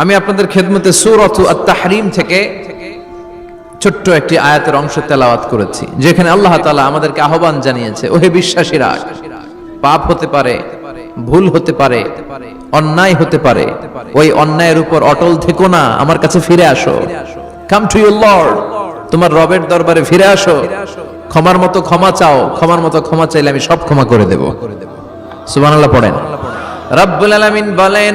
আমি আপনাদের খেদমতে সূরাতু আত-তাহরীম থেকে ছোট্ট একটি আয়াতের অংশ তেলাওয়াত করেছি, যেখানে আল্লাহ তাআলা আমাদেরকে আহ্বান জানিয়েছে, ওহে বিশ্বাসীরা, পাপ হতে পারে, ভুল হতে পারে, অন্যায় হতে পারে, ওই অন্যায়ের উপর অটল থেকো না, আমার কাছে ফিরে আসো। কাম টু ইউর লর্ড, তোমার রবের দরবারে ফিরে আসো, ক্ষমার মতো ক্ষমা চাও, ক্ষমার মতো ক্ষমা চাইলে আমি সব ক্ষমা করে দেব। সুবহানাল্লাহ পড়েন। রব্বুল আলামিন বলেন,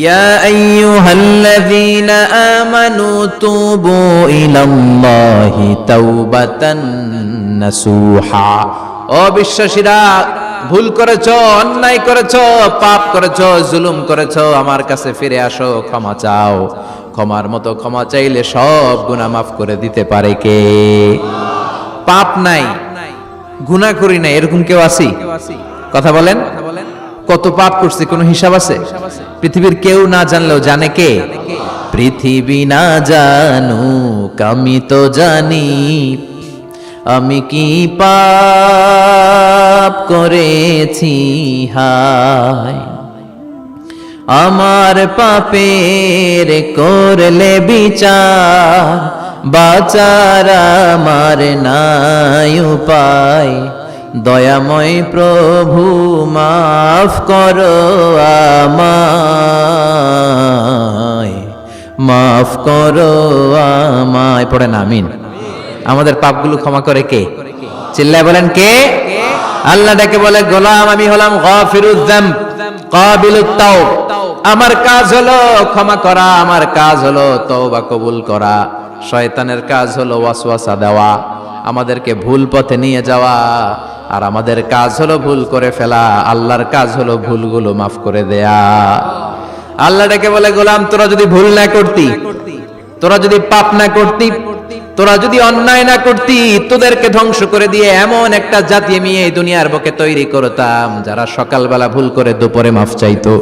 ইয়া আইয়ুহাল্লাযীনা আমানু তুবু ইলাল্লাহি তাওবাতান নাসুহা। ও বিশ্বাসীরা, ভুল করেছো, অন্যায় করেছো, পাপ করেছো, জুলুম করেছো, আমার কাছে ফিরে আসো, ক্ষমা চাও। ক্ষমার মতো ক্ষমা চাইলে সব গুনাহ মাফ করে দিতে পারে কে? পাপ নাই, গুনাহ করি নাই, এরকম কেউ আছি? কথা বলেন। কত পাপ করছি, কোনো হিসাব আছে? পৃথিবীর কেউ না জানলেও জানে কে? পৃথিবী না জানুক আমি তো জানি, আমি কি পাপ করেছি হায়। আমার পাপের করলে বিচার, বাঁচার আমার নাই উপায়। দয়াময় প্রভু মাফ করো আমায়, মাফ করো আমায়। পড়েন আমিন। আমাদের পাপগুলো ক্ষমা করে কে? চিল্লায় বলেন কে? আল্লাহ ডেকে বলে, গোলাম আমি হলাম গাফিরুয যামব কাবিলুত তাওব। আমার কাজ হলো ক্ষমা করা, আমার কাজ হলো তওবা কবুল করা। শয়তানের কাজ হলো ওয়াসওয়াসা দেওয়া, আমাদেরকে ভুল পথে নিয়ে যাওয়া, আর আমাদের কাজ হলো ভুল করে ফেলা। আল্লাহর কাজ হলো ভুলগুলো মাফ করে দেয়া। আল্লাহ ডেকে বলে, গোলাম তোরা যদি ভুল না করতি, তোরা যদি পাপ না করতি, তোরা যদি অন্যায় না করতি, তোদেরকে ধ্বংস করে দিয়ে এমন একটা জাতি আমি এই দুনিয়ার বুকে তৈরি করতাম, যারা সকালবেলা ভুল করে দুপুরে মাফ চাইতো,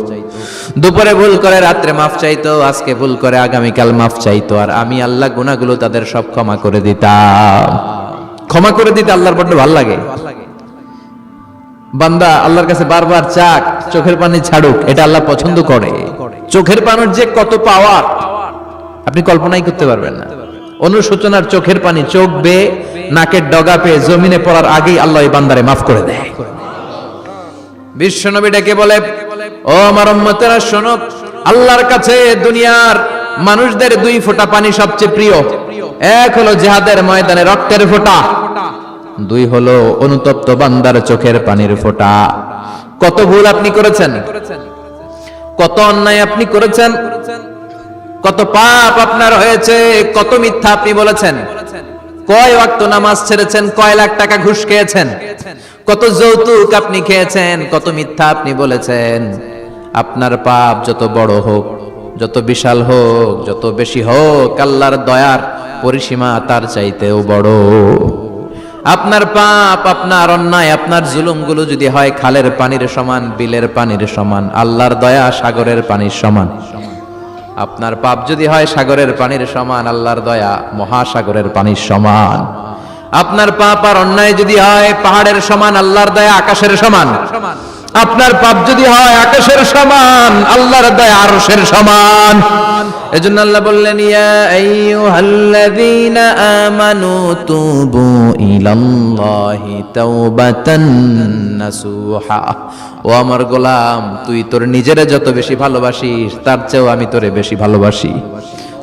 দুপুরে ভুল করে রাত্রে মাফ চাইতো, আজকে ভুল করে আগামীকাল মাফ চাইতো, আর আমি আল্লাহ গুনাহগুলো তাদের সব ক্ষমা করে দিতাম। ক্ষমা করে দিতে আল্লাহর বড্ড ভালো লাগে। বান্দা আল্লাহর কাছে বারবার চাক, চোখের পানি ছাড়ুক, এটা আল্লাহ পছন্দ করে। চোখের পানির যে কত পাওয়ার আপনি কল্পনাই করতে পারবেন না। অনুশোচনার চোখের পানি চোখ বেয়ে নাকের ডগা পেয়ে জমিনে পড়ার আগেই আল্লাহ এই বান্দারে মাফ করে দেয়। বিশ্বনবী ডেকে বলে, ও আমার উম্মতেরা শোনো, আল্লাহর কাছে দুনিয়ার মানুষদের দুই ফোঁটা পানি সবচেয়ে প্রিয়। এক হলো জিহাদের ময়দানে রক্তের ফোঁটা, দুই হলো অনুতপ্ত বান্দার চোখের পানির ফোঁটা। কত ভুল আপনি করেছেন, কত অন্যায় আপনি করেছেন, কত পাপ আপনার হয়েছে, কত মিথ্যা আপনি বলেছেন, কয় ওয়াক্ত নামাজ ছেড়েছেন, কয় লাখ টাকা ঘুষ খেয়েছেন, কত যৌতুক আপনি খেয়েছেন, কত মিথ্যা আপনি বলেছেন। আপনার পাপ যত বড় হোক, যত বিশাল হোক, যত বেশি হোক, আল্লাহর দয়ার পরিসীমা তার চাইতেও বড়। আপনার পাপ, আপনার অন্যায়, আপনার জুলুমগুলো যদি হয় খালের পানির সমান, বিলের পানির সমান, আল্লাহর দয়া সাগরের পানির সমান। আপনার পাপ যদি হয় সাগরের পানির সমান, আল্লাহর দয়া মহাসাগরের পানির সমান। আপনার পাপ আর অন্যায় যদি হয় পাহাড়ের সমান, আল্লাহর দয়া আকাশের সমান। আপনার পাপ যদি হয় আকাশের সমান, আল্লাহর দয়া আরশের সমান। এজন্য আল্লাহ বললেন, ইয়া আইয়ুহাল্লাযীনা আমানু তুবু ইলাল্লাহি তাওবাতান নাসুহা। ও আমার গোলাম, তুই তোর নিজেরে যত বেশি ভালোবাসিস, তার চেয়েও আমি তোরে বেশি ভালোবাসি।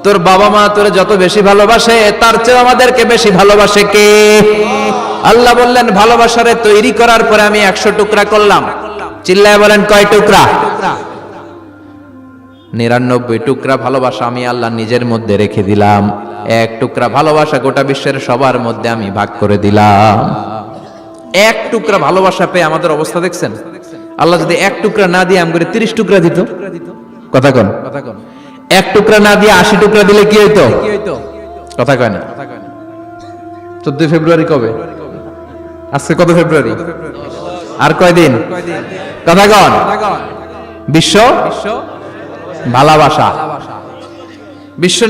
তোর বাবা মা তোরে যত বেশি ভালোবাসে, তার চেয়েও আমাদেরকে বেশি ভালোবাসে কে? আল্লাহ বললেন, ভালোবাসারে তৈরি করার পরে আমি 100 টুকরা করলাম। চিল্লায় বলেন কয় টুকরা? 99 টুকরা ভালোবাসা আমি আল্লাহ নিজের মধ্যে রেখে দিলাম। 1 টুকরা ভালোবাসা গোটা বিশ্বের সবার মধ্যে আমি ভাগ করে দিলাম। 1 টুকরা ভালোবাসা পেয়ে আমাদের অবস্থা দেখছেন? আল্লাহ যদি 1 টুকরা না দিয়ে আমাদের 30 টুকরা দিত, কথা কন, 1 টুকরা না দিয়ে 80 টুকরা দিলে কি হইতো? কথা কয় না। 14 ফেব্রুয়ারি কবে? আজকে কত ফেব্রুয়ারি? আর কয়দিন? কথা কন। বিশ্ব ভালোবাসা, বিশ্ব।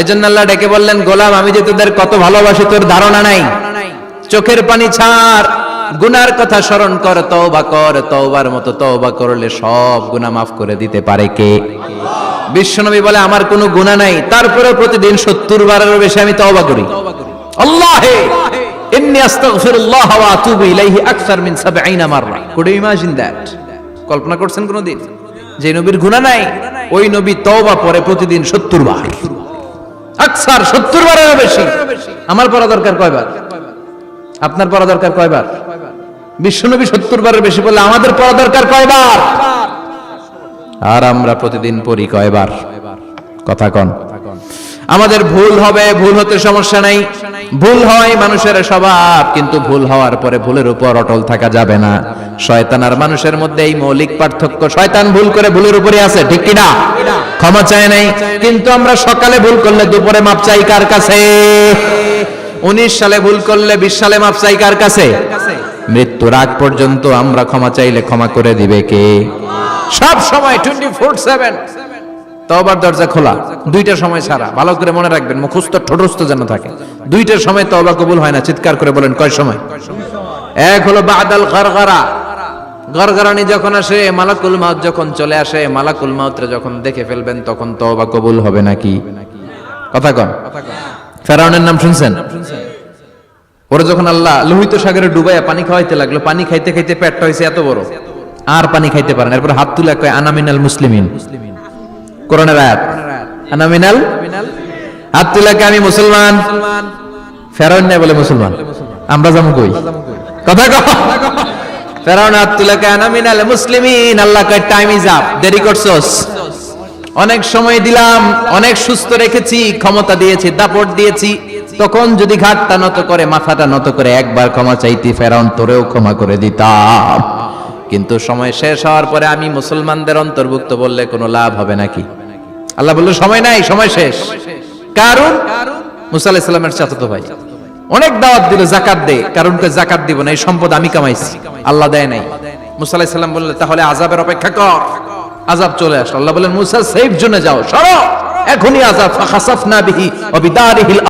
এজন্য আল্লাহ ডেকে বললেন, গোলাম আমি যে তোদের কত ভালোবাসি তোর ধারণা নাই। চোখের পানি ছাড়, গুনার কথা স্মরণ কর, তওবা কর। তওবার মতো তওবা করলে সব গুনাহ মাফ করে দিতে পারে কে? বিশ্বনবী বলে আমার কোনো গুনাহ নাই, তারপরেও প্রতিদিন 70 বারেরও বেশি আমি তওবা করি। আল্লাহে ইন্নী আস্তাগফিরুল্লাহ ওয়া আতুবু ইলাইহি আকসার মিন 70 মাররা। Could you imagine that? কল্পনা করছেন কোনদিন যে নবীর গুনাহ নাই, ওই নবী তওবা পড়ে প্রতিদিন 70 বার, আকসার 70 বারেরও বেশি। আমার পড়া দরকার কয়বার? আপনার পড়া দরকার কয়বার? বিশ্বনবী 70 বারের বেশি বললে আমাদের পড়া দরকার কয়বার? আর আমরা প্রতিদিন পড়ি কয়বার? কথা কন। আমাদের ভুল হবে, ভুল হতে সমস্যা নাই, ভুল হয় মানুষের স্বভাব, কিন্তু ভুল হওয়ার পরে ভুলের উপর অটল থাকা যাবে না। শয়তান আর মানুষের মধ্যে এই মৌলিক পার্থক্য। শয়তান ভুল করে ভুলের উপরে আছে, ঠিক কি না? ক্ষমা চায় নাই, কিন্তু আমরা সকালে ভুল করলে দুপুরে মাপ চাই কার কাছে? 19 সালে ভুল করলে 20 সালে মাপ চাই কার কাছে? মৃত্যুর আগ পর্যন্ত আমরা ক্ষমা চাইলে ক্ষমা করে দিবে কে? সব সময় 24/7 তওবার দরজা খোলা, দুইটার সময় ছাড়া। ভালো করে মনে রাখবেন, মুখস্থ ঠোঁটস্থ যেন থাকে। দুইটার সময় তওবা কবুল হয় না, চিৎকার করে বলেন কয় সময়? এক হলো বাদাল গরগরা, গরগরানি যখন আসে, মালাকুল মাউত যখন চলে আসে, মালাকুল মাউতরে যখন দেখে ফেলবেন তখন তওবা কবুল হবে নাকি? কথা কন। ফেরাউনের নাম শুনছেন? ওরা যখন আল্লাহ লোহিত সাগরে ডুবাইয়া পানি খাওয়াইতে লাগলো, পানি খাইতে খাইতে পেটটা হয়েছে এত বড়, আর পানি খাইতে পারেন। এরপর হাত তুলে কয় আনা মিনাল মুসলিমিন। কোরআনের আয়াত, আনা মিনাল, হাত তুলে কয় আমি মুসলমান। ফেরাউন না বলে মুসলমান, আমরা যাবো কই? কথা কও। ফেরাউন হাত তুলে কয় আনা মিনাল মুসলিমিন। আল্লাহ কয় টাইম ইজ আপ, দেরি করছস, অনেক সময় দিলাম, অনেক সুস্থ রেখেছি, ক্ষমতা দিয়েছি, দাপট দিয়েছি, তখন যদি ঘাটটা নত করে, মাথাটা নত করে একবার ক্ষমা চাইতি, ফেরাউন তোরেও ক্ষমা করে দিতাম। কিন্তু সময় শেষ হওয়ার পরে আমি মুসলমানদের অন্তর্ভুক্ত বললে কোনো লাভ হবে নাকি? আল্লাহ বলল সময় নাই, সময় শেষ। কারণ মুসা আলাইহিস সালামের চাচাতো ভাই অনেক দাওয়াত দিল, যাকাত দে। কারণকে যাকাত দিব না, এই সম্পদ আমি কামাইছি, আল্লাহ দেয় নাই। মুসা আলাইহিস সালাম বললেন তাহলে আযাবের অপেক্ষা কর। আযাব চলে আসলো। আল্লাহ বলেন মুসা সেফ জোনে যাও, সরো, এখনই আযাব। ফাখাসাফনা বিহি ওয়া বিদারিহিল